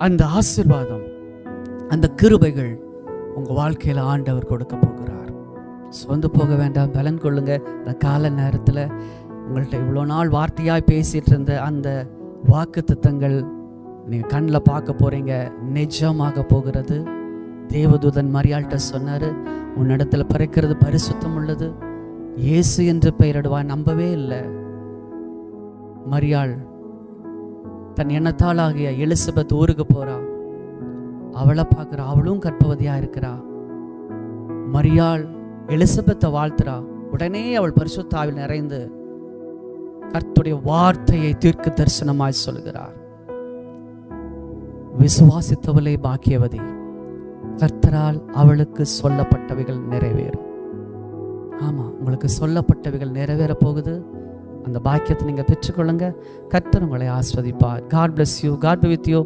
அந்த ஆசீர்வாதம், அந்த கிருபைகள் உங்கள் வாழ்க்கையில் ஆண்டவர் கொடுக்க போகிறார். சொந்து போக வேண்டாம், பலன் கொள்ளுங்க. இந்த கால நேரத்தில் உங்கள்கிட்ட இவ்வளோ நாள் வார்த்தையாய் பேசிகிட்டு இருந்த அந்த வாக்கு தத்தங்கள் நீங்கள் கண்ணில் பார்க்க போகிறீங்க, நிஜமாக போகிறது. தேவதூதன் மரியாள்கிட்ட சொன்னார், உன்னிடத்துல பிறக்கிறது பரிசுத்தம் உள்ளது, இயேசு என்று பெயரிடுவா. நம்பவே இல்லை. மரியாள் தன் எண்ணத்தாளாகிய எலிசபெத் ஊருக்கு போறா. அவளை பார்க்குறா, அவளும் கர்ப்பவதியா இருக்கிறா. மரியாள் எலிசபெத்தை வாழ்த்துறா. உடனே அவள் பரிசுத்த ஆவியில் நிறைந்து கர்த்தருடைய வார்த்தையை தீர்க்க தரிசனமாய் சொல்கிறார். விசுவாசித்தவளே பாக்கியவதி, கர்த்தரால் அவளுக்கு சொல்லப்பட்டவைகள் நிறைவேறும். ஆமா, உங்களுக்கு சொல்லப்பட்டவைகள் நிறைவேற போகுது. அந்த பாக்கியத்தை நீங்க பெற்றுக்கொள்ளுங்க. கர்த்தர் உங்களை ஆஸ்வதிப்பார். God bless you. God be with you.